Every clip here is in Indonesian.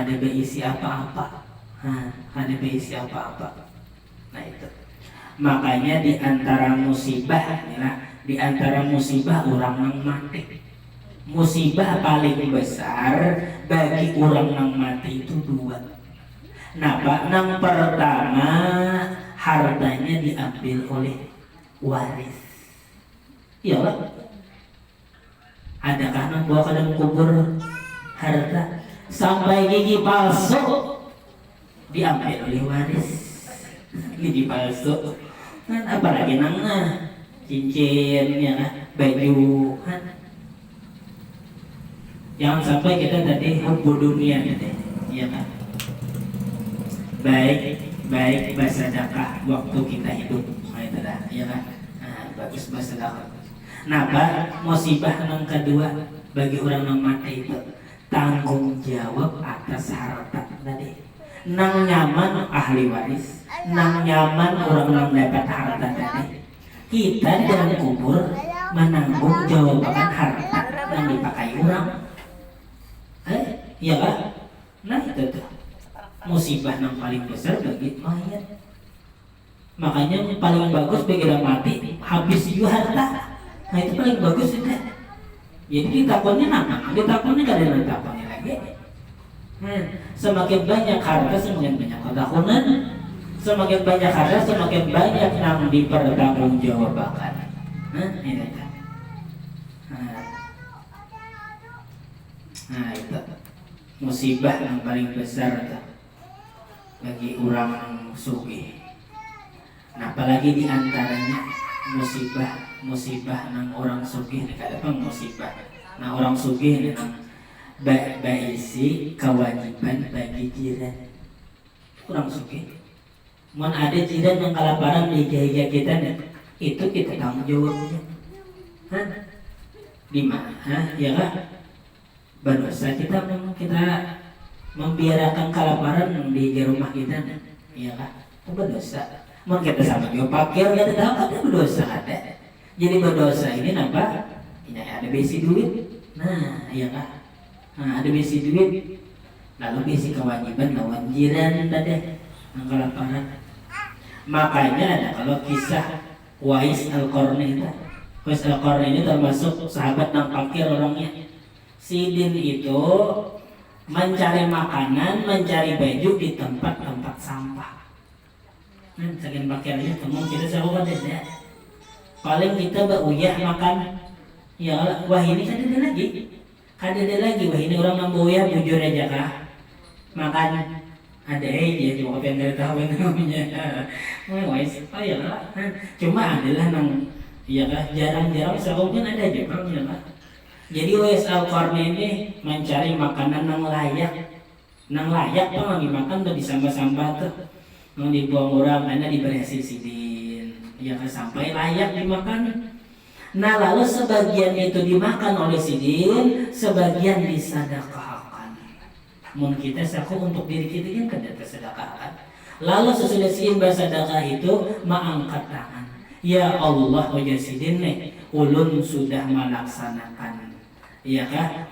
ada berisi apa-apa. Ada berisi apa-apa. Nah itu. Makanya di antara musibah, di antara musibah orang yang mati. Musibah paling besar bagi orang yang mati itu dua. Napa? Yang pertama, hartanya diambil oleh waris. Iyalah. Adakah yang bawa ke dalam kubur harta sampai gigi palsu diambil oleh waris? Gigi palsu kan, apalagi nangna cincinnya, baju kan. Jangan sampai kita tadi hubbu dunia gitu, ya kan? Baik bersedekah waktu kita hidup, itu dah, ya kan? Bagus bersedekah. Nah, musibah yang kedua bagi orang yang mati itu tanggung jawab atas harta tadi. Nang nyaman ahli waris, nang nyaman orang yang dapat harta tadi. Kita di dalam kubur menanggung jawaban harta yang dipakai orang. Iya kan? Nah itu tuh musibah yang paling besar bagi mayat. Makanya yang paling bagus bagi orang mati habis juga harta. Nah itu paling bagus itu. Jadi ditakunnya nama, ditakunnya gak ada yang ditakunnya lagi. Semakin banyak harta, semakin banyak ketakunan. Semakin banyak harta, semakin banyak yang dipertanggungjawabkan. Ini tuh. Nah itu musibah yang paling besar tuh bagi orang sugih. Nah apalagi diantaranya musibah nang orang sugih kada apa musibah. Nah orang sugih nang baisi kewajiban bagi jiran. Orang sugih. Mun ada jiran yang kelaparan di jaya kita itu kita tanggung jawabnya. Di mana? Ya kan? Berdosa kita membiarkan kelaparan di rumah kita, ya kan? Itu berdosa. Mau kita sama juga pakir, kita tahu ada berdosa ada. Jadi berdosa ini apa? Ini ada besi duit, nah, ya kan? Nah, ada besi duit, lalu besi kewajiban lawan jiran tadi, yang kelaparan. Makanya ada kalau kisah Wais Al-Qarni itu, Wais Al-Qarni ini termasuk sahabat yang pakir orangnya. Sidin itu mencari makanan, mencari baju di tempat-tempat sampah. Saking pakaiannya teman kita sahabat ya. Paling kita beruyah makan. Ya Allah, wah ini kan ada lagi, wah ini orang yang beruyah bujur aja kah? Makan ada aja cuma yang dari tahu namanya. Oh ya lah. Cuma adalah nang ya kah jarang-jarang sahabat ada aja bang ya kah. Jadi Wais Al-Qarni ini mencari makanan yang layak. Yang layak tuh lagi makan tuh di sampah-sampah tuh. Yang dibuang orang karena diberi hasil sidin. Ya kan sampai layak dimakan. Nah lalu sebagian itu dimakan oleh sidin, sebagian disedekahkan. Mungkin kita saku untuk diri kita yang kada tersedekahkan. Lalu sesudah sidin bersedekah itu mengangkat tangan. Ya Allah wajah sidin nih, ulun sudah melaksanakan. Iya kah?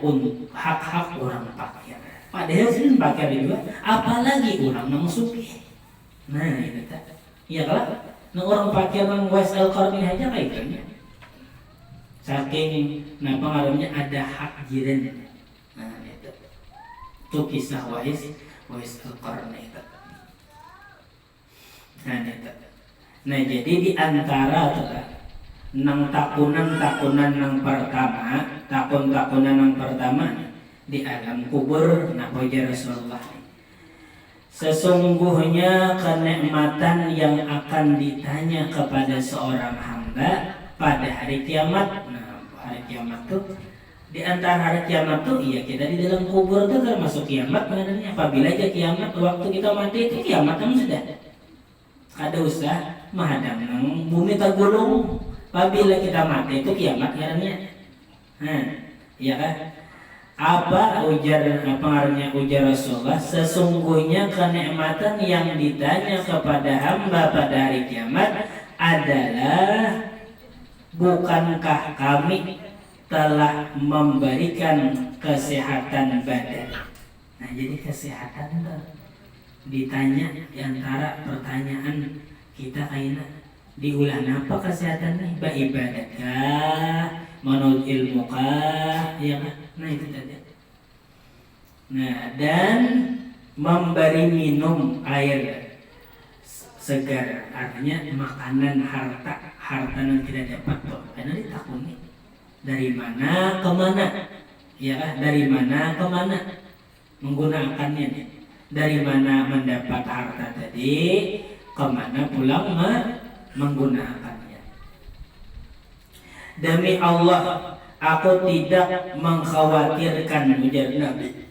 Hak-hak orang fakir. Padahal sih fakir juga. Apalagi orang yang sugih. Nah itu tak. Iya kah? Nah orang fakir yang Wais Al-Qarni aja kayak gini. Saking pengaruhnya ada hak jiran. Nah itu. Itu kisah Wais Al-Qarni itu. Nah itu. Nah jadi di antara tuh nang takunan nang pertama, takunan nang pertama di alam kubur. Nah ujar Rasulullah, sesungguhnya kenikmatan yang akan ditanya kepada seorang hamba pada hari kiamat. Nah hari kiamat tuh di antara hari kiamat tuh iya kita di dalam kubur tuh termasuk kiamat sebenarnya. Apabila aja kiamat waktu kita mati itu kiamat kan sudah ada usah mahadam nang bumi tergulung. Apabila kita mati itu kiamat karena iya kan? Apa pengaruhnya ujar Rasulullah? Sesungguhnya kenikmatan yang ditanya kepada hamba pada hari kiamat adalah, bukankah kami telah memberikan kesehatan badan Nah jadi kesehatan tuh ditanya diantara pertanyaan kita aina diulah apa kesehatan nih ba ibadatkah menurut ilmu kah ya kan? Nah itu tadi. Nah dan memberi minum air segar artinya makanan harta yang kita dapat tuh karena ditakuni dari mana kemana ya dari mana kemana menggunakannya nih. Dari mana mendapat harta tadi kemana pulang menggunakannya. Demi Allah aku tidak mengkhawatirkan ujar Nabi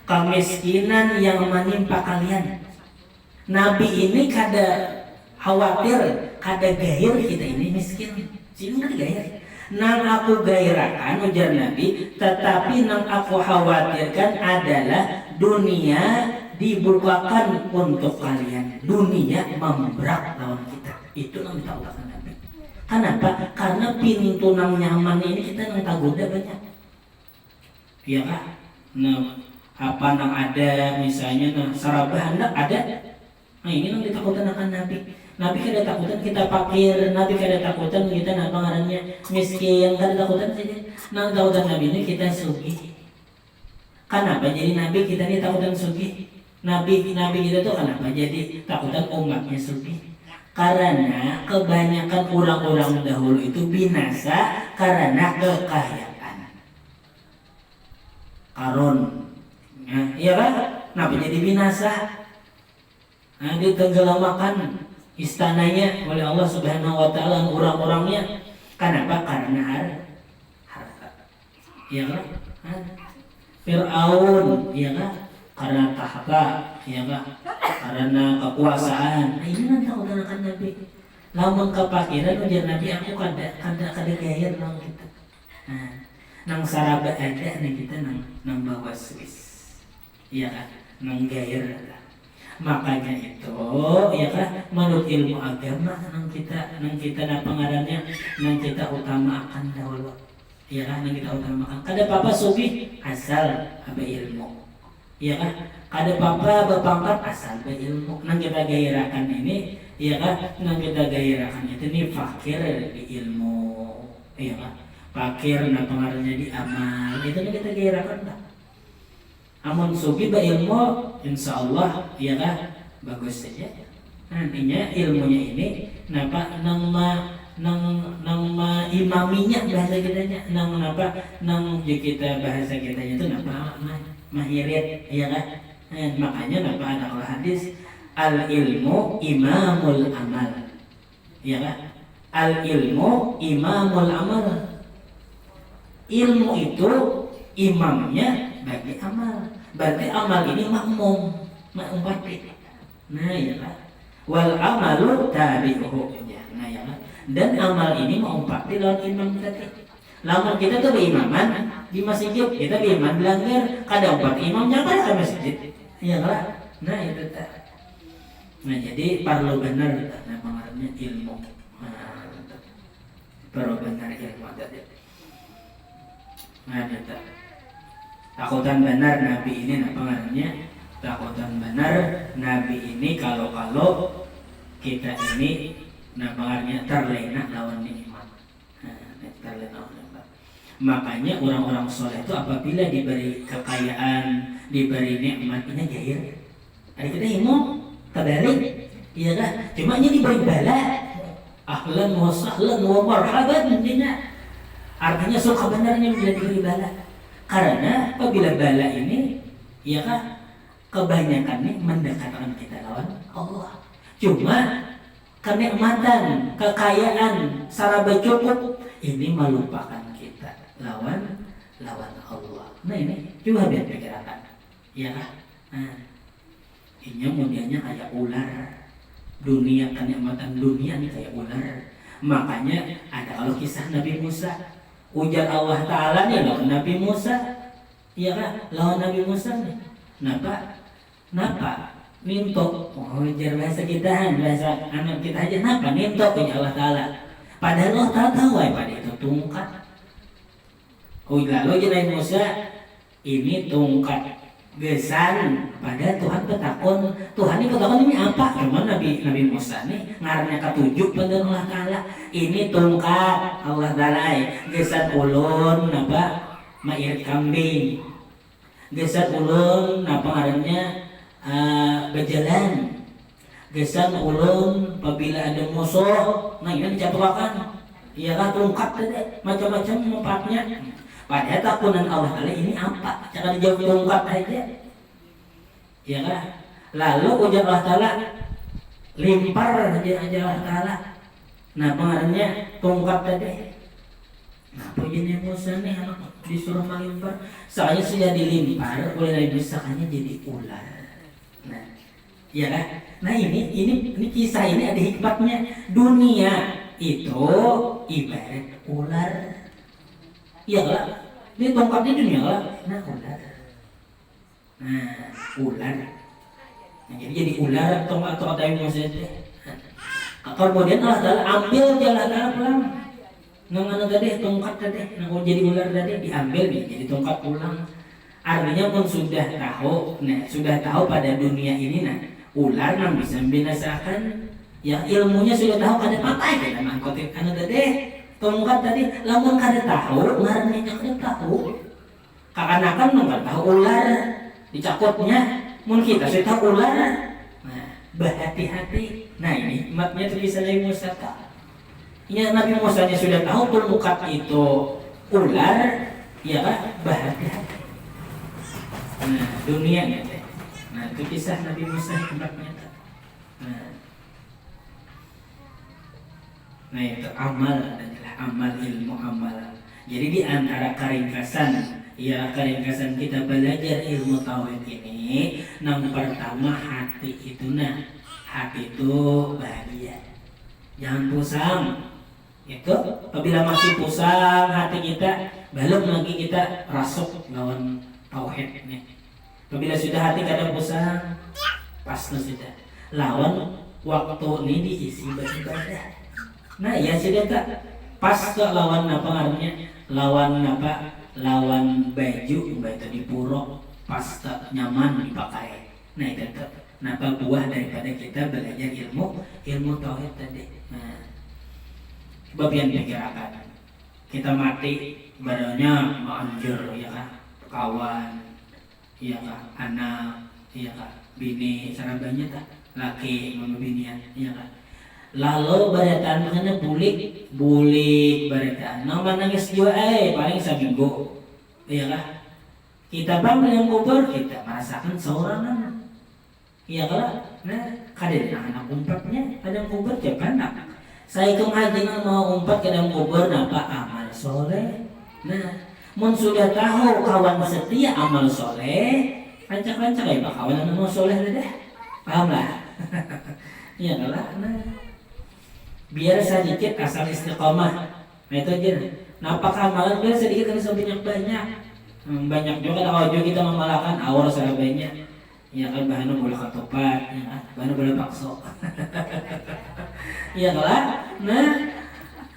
kemiskinan yang menimpa kalian. Nabi ini kada khawatir, kada gair kita ini miskin. Sini kada gair. Nang aku gairakan ujar Nabi, tetapi nang aku khawatirkan adalah dunia dibukakan untuk kalian. Dunia membrak lawan kita. Itu nang ditautakan Nabi. Kenapa? Karena pintu nang nyaman ini kita nang tagoda banyak. Iya kah? Nah, apa nang ada misalnya nang sarabah hendak ada. Nah ini nang ditakutan akan Nabi. Nabi kada takutan kita fakir, Nabi kada takutan kita apa ngarannya miskin, kada takutan saja. Nang takutan Nabi ini kita sugih. Kenapa jadi Nabi kita ini takutan sugih? Nabi kita tuh kenapa jadi takutan umatnya sugih? Karena kebanyakan orang-orang dahulu itu binasa karena kekayaan. Karun, nah, iya kan? Kenapa jadi binasa? Nah, ditenggelamakan istananya oleh Allah Subhanahu wa taala orang-orangnya. Kenapa? Karena harta. Iya kan? Fir'aun, iya kan? Karena tahta, iya kan? Karena kekuasaan. Nah, ini nanti aku akan Nabi. Lamun kepakiran ujar Nabi aku kada gaya nang kita. Nah, nang saraba ada nih kita nang bawa Swiss. Iya kan? Nang gair. Makanya itu ya kan menurut ilmu agama nang kita pengarannya nang kita utamakan dahulu ya kan nang kita utamakan kada apa-apa sufi asal ada ilmu ya kan kada apa-apa berpangkat asal berilmu nang kita gairakan ini ya kan nang kita gairakan itu nih fakir di ilmu ya kan fakir nang pengaruhnya di amal itu nang kita gairakan lah. Amun sugi berilmu insyaallah ya kan bagus saja. Nantinya ilmunya ini napa nang imaminya bahasa kitanya nang kita bahasa kitanya itu napa mahirit ya kan. Makanya napa ada kalau hadis al ilmu imamul amal. Ya kan? Al ilmu imamul amal. Ilmu itu imamnya bagi amal. Berarti amal ini makmum pati. Nah ya kan. Wal amalu tabi'uhu. Nah ya kan. Dan amal ini pati lawan imam tadi. Lamun kita tuh berimaman di masjid, kita beriman langgar, kada umpat imamnya kada ke masjid. Iya kan? Nah itu tak. Nah jadi perlu benar nah pengaruhnya ilmu. Nah, perlu benar ilmu tadi. Nah itu. Takutan benar Nabi ini apa pengaruhnya? Takutan benar Nabi ini kalau kita ini pengaruhnya terlena lawan nikmat. Terlena lawan nikmat. Makanya orang-orang soleh itu apabila diberi kekayaan, diberi nikmat ini gair. Ada kita imam kabari, iya kan? Cuma ini diberi bala. Ahlan wa sahlan wa marhaban dina. Artinya suka benarnya bila diberi bala. Karena apabila bala ini ya kan kebanyakan nih mendekatkan kita lawan Allah. Cuma kenikmatan, kekayaan, saraba cukup ini melupakan kita lawan Allah. Nah ini coba biar pikirkan. Ya kan? Nah, ini kemudiannya kayak ular. Dunia kenikmatan dunia ini kayak ular. Makanya ada kalau kisah Nabi Musa. Ujar Allah Ta'ala nih lawan Nabi Musa. Iya kan? Lawan Nabi Musa nih. Napa? Nintok. Oh, ujar bahasa kita, bahasa anak kita aja. Napa? Nintok punya Allah Ta'ala. Padahal Allah Ta'ala tahu pada itu tungkat. Oh, lalu aja Nabi Musa ini tungkat gesan pada Tuhan petakon Tuhan ini petakon ini apa cuman Nabi Musa nih ngarannya ketujuh pada Allah Ta'ala ini tongkat Allah Ta'ala gesan ulun apa mairit kambing gesan ulun apa ngarannya berjalan gesan ulun apabila ada musuh nah ini dijatuhkan iya kan tongkat tadi macam-macam manfaatnya. Padahal takunan Allah Ta'ala ini apa? Jangan dijawab tongkat aja. Ya kan? Lalu ujar Allah Ta'ala limpar aja Allah Ta'ala. Nah pengaruhnya tongkat tadi. Nah pujiannya Musa nih anak disuruh melimpar. Soalnya sudah dilimpar oleh Nabi Musa hanya jadi ular. Nah, ya kan? Nah ini kisah ini ada hikmatnya. Dunia itu ibarat ular. Iya lah, ini tongkatnya dunia lah. Nah ular. Nah ular. Nah, jadi ular tongkat yang maksudnya. Kemudian Allah Ta'ala ambil jalan Ta'ala pulang. Nggak tadi tongkat tadi. Nah jadi ular tadi diambil jadi tongkat pulang. Artinya pun sudah tahu. Nah sudah tahu pada dunia ini nah ular yang bisa membinasakan. Yang ilmunya sudah tahu kada pakai kada mangkotin anu tadi. Tongkat tadi, lamun kada tahu, ngarannya kada tahu. Kakanakan nggak tahu ular dicakutnya, mun kita sudah tahu ular. Nah, berhati-hati. Nah ini hikmatnya itu bisa Nabi Musa tak. Ini Nabi Musa nya sudah tahu tongkat itu ular, ya kan? Berhati-hati. Nah dunia nih. Nah itu kisah Nabi Musa hikmatnya tak. Nah itu amal adalah amal ilmu amal. Jadi di antara keringkasan kita belajar ilmu tauhid ini, yang pertama hati itu hati itu bahagia. Jangan pusing. Itu apabila masih pusing hati kita, belum lagi kita rasuk lawan tauhid ini. Apabila sudah hati kada pusing, pasti sudah lawan waktu ini diisi beribadah. Nah ya sudah tak pas ke lawan apa ngarannya lawan baju itu dipurok pas tak nyaman dipakai. Nah itu tak napa buah daripada kita belajar ilmu tauhid tadi. Nah sebab yang dikirakan kita mati badannya manjur ya kan kawan ya kan anak ya kan bini sarabanya tak laki mama binian ya kan. Lalu baritaan makanya bulik baritaan. Nama nangis juga paling seminggu. Iya lah. Kita bangun yang kubur kita merasakan seorangan. Iya lah. Nah, kadang anak umpatnya kadang kubur siapa anak. Saya kemajinan mau umpat ke dalam kubur napa amal soleh. Nah, mun sudah tahu kawan setia amal soleh, rancak-rancak ya pak kawan amal soleh deh. Paham lah. Iya lah. Nah. Biar sedikit asal istiqomah. Nah itu aja. Nah apakah amalan biar sedikit harus banyak. Banyak juga kalau kita memalahkan awal salah banyak. Ya kan bahannya boleh ketupat, ya kan bahannya boleh bakso. Iya kan? Nah,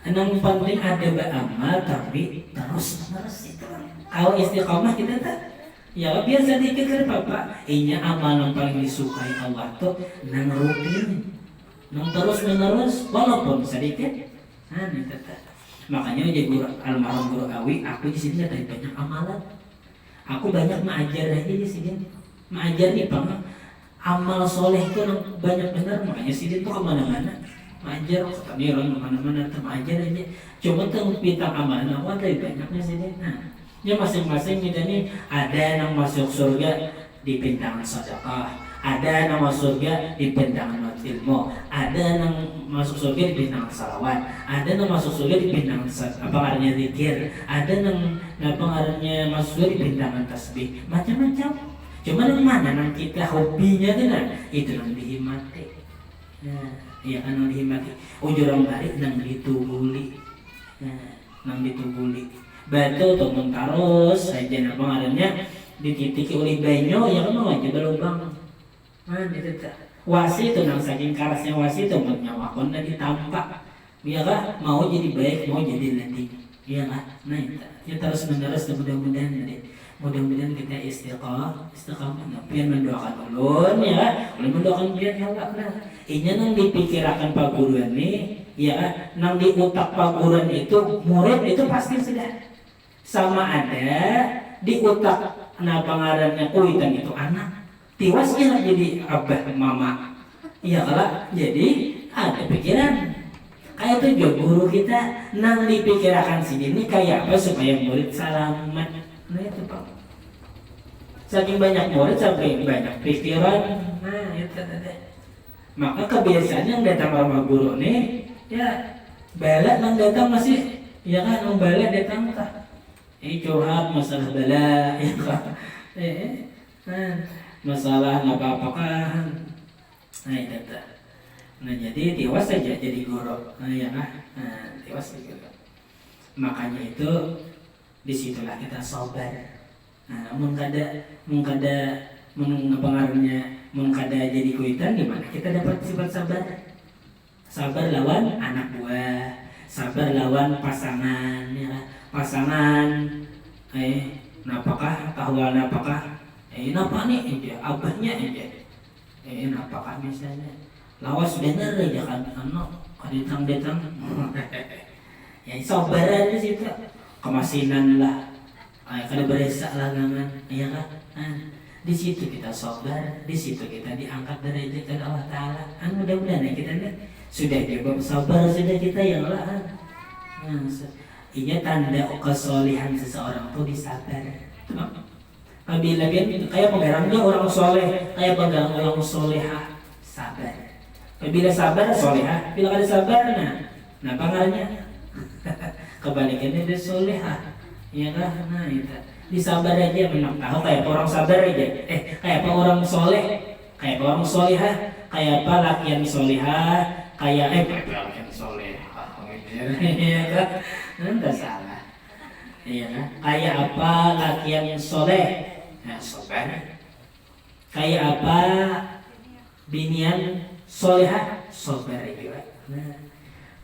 yang penting ada beramal tapi terus itu. Kalau istiqomah kita tak. Ya biar sedikit kan Bapak. Ini amal yang paling disukai Allah tuh nang rutin. Terus menerus walaupun sedikit, makanya aja almarhum guru Awi, aku di sini ada banyak amalan, aku banyak mengajar aja di sini, mengajar nih pak, amal soleh itu banyak benar, makanya sini tuh kemana-mana, mengajar, kami orang kemana-mana, mengajar aja, cuma tuh bintang amalan aku ada banyaknya sini, ya masing-masing kita nih ada yang masuk surga di bintang sedekah. Ada yang masuk surga di bintang ilmu, ada yang masuk surga di bintang salawat, ada yang masuk surga di bintang apa artinya zikir, ada yang pengaruhnya masuk surga di bintang tasbih, macam-macam. Cuma yang mana yang kita hobinya itu yang dihimati. Nah, iya kan yang dihimati. Ujurang balik yang ditubuli. Nah, yang ditubuli. Batu tuh terus aja pengaruhnya dititiki oleh banyo yang mau aja berlubang. Itu wasi itu nang saking kerasnya wasi itu buat nyawakon dan ditampak dia kan mau jadi baik mau jadi letih iya kan nah itu ya terus menerus mudah-mudahan Mudah-mudahan kita istiqamah pian mendoakan ulun ya, ulun mendoakan pian ya Allah. Nah, inya nang dipikirakan Pak Guru ini ya, nang di utak Pak Guru itu murid itu pasti sudah sama ada di utak pangarannya kuitan itu anak tiwasnya jadi abah mama iya kalau jadi ada pikiran kayak tujuh guru kita nang dipikirakan sini ini kayak apa supaya murid selamat. Nah itu Pak, saking banyak murid saking banyak pikiran. Nah itu tadi maka kebiasaan yang datang sama guru nih ya bala nang datang masih ya kan nang bala datang kah curhat masalah bala ya kan masalah apa-apakah. Nah itu tak. Nah jadi tiwas saja jadi guru. Nah ya kan, tiwas juga. Makanya itu disitulah kita sabar. Nah, mengkada jadi kuitan gimana? Kita dapat sifat sabar. Sabar lawan anak buah, sabar lawan pasangan, ya. Pasangan, napakah kahwal napakah, napa nih aja, abahnya aja, napakah misalnya. Lawas bener aja kan, kaditang ya sabaran di situ, kemasinan lah, kada beresa lah gangan, ya kan? Di situ kita sabar, di situ kita diangkat derajat ke Allah Taala. Mudah-mudahan ya kita nih sudah coba sabar sudah kita ya Allah. Ini tanda kesolehan seseorang tuh disabar. Apabila kan kayak pengarangnya orang soleh, kayak pegang orang soleha, sabar. Apabila sabar soleha, bila ada sabar nah pangalnya kebalikannya dia soleha, ya kan? Nah itu disabar aja memang tahu kayak orang sabar aja. Kayak apa orang soleh, kayak orang soleha, kayak apa lakian soleha, kayak lakian soleha, ya kan? Enggak salah, iya kan? Kayak apa lakian soleh, nah sabar. Kayak apa binian soleha, sabar juga. Nah,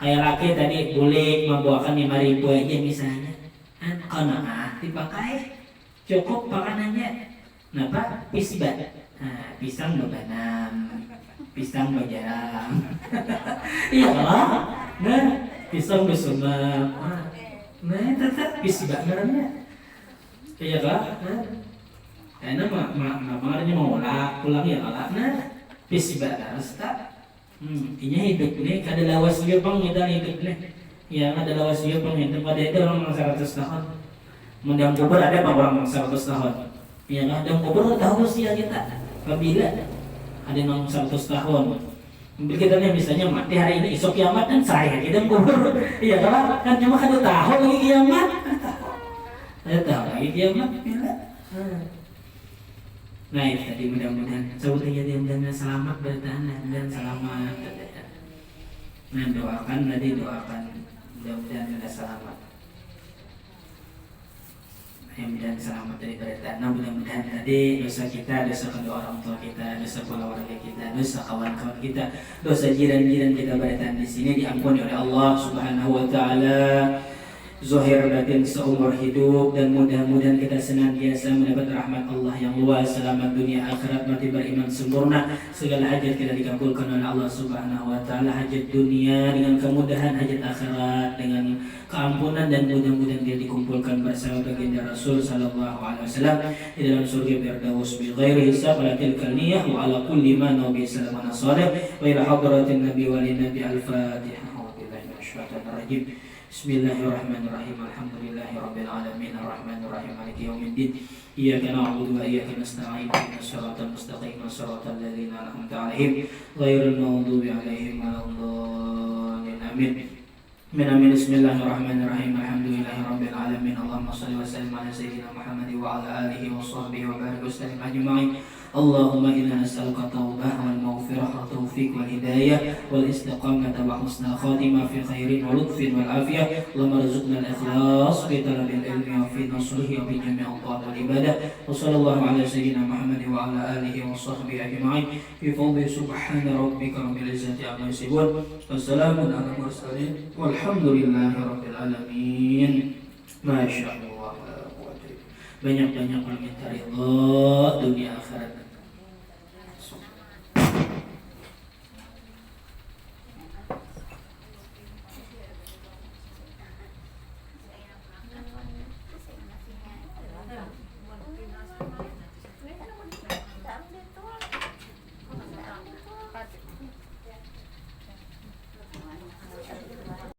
kayak laki tadi boleh membawakan 5.000 aja misalnya, karena dipakai cukup makanannya. Napa? Pisbat, pisang bebanam, pisang bejarang, iya lah. Nah, pisang besumak, nah tetap pisbat namanya, iya kan? Karena makanya mau pulang ya kalau nah pisbat harus tak. Intinya hidup nih kada lawas dia bang kita hidup nih, ya kada lawas dia bang hidup pada itu orang 100 tahun. Mendang kubur ada bang orang 100 tahun, ya kan? Dan kubur tahu usia kita, apabila ada yang 100 tahun. Kita nih misalnya mati hari ini, esok kiamat kan saya kita kubur, iya kan cuma kada tahu lagi kiamat, ada tahu lagi kiamat bila. Nah itu tadi mudah-mudahan sebutnya dia selamat bertahan dan selamat. Nah doakan tadi doakan mudah-mudahan kita selamat. Mudah-mudahan selamat dari bertahan. Nah mudah-mudahan tadi dosa kita, dosa kedua orang tua kita, dosa keluarga kita, dosa kawan-kawan kita, dosa jiran-jiran kita bertahan di sini diampuni oleh Allah Subhanahu Wa Taala. Zahir batin seumur hidup dan mudah-mudahan kita senantiasa mendapat rahmat Allah yang luas, selamat dunia akhirat, mati beriman sempurna, segala hajat kita dikabulkan oleh Allah Subhanahu Wa Taala, hajat dunia dengan kemudahan, hajat akhirat dengan keampunan, dan mudah-mudahan dia dikumpulkan bersama baginda Rasul sallallahu alaihi wasallam di dalam surga Firdaus bi ghairi hisab wala tilkal niyah wa ala kulli ma nabi sallallahu alaihi wasallam wa ila hadratin nabi wa nabi al-fatihah. Billahi minasyaitonir rajim. Bismillahirrahmanirrahim. Alhamdulillahirabbil alamin arrahmanir rahim maliki yaumiddin. Iyyaka na'budu wa iyyaka nasta'in. Ihdinas siratal mustaqim siratal ladzina an'amta 'alaihim ghairil maghdubi 'alaihim waladdallin. Amin. Amin. Bismillahirrahmanirrahim. Alhamdulillahirabbil alamin. Allahumma shalli wa sallim ala sayyidina Muhammad wa ala alihi wa sahbihi wa barik wa sallim ajma'in. Allahumma inna nas'aluka tawbah wal maghfirah wa taufiq wal hidayah wal istiqamah wa husnal khatimah fi khairin wa lutfin wal afiyah. Allahumma rzuqna al ikhlas fi talabil ilmi wa fi nasrihi wa bi jami'il ta'at wal ibadah. Wa sallallahu ala sayyidina Muhammad wa ala alihi wa sahbihi ajma'in fi fadli subhana rabbika rabbil izzati amma yasifun. Wassalamun ala mursalin walhamdulillahi rabbil alamin. Masya Allah. banyak-banyak kalau minta ridho dunia akhirat.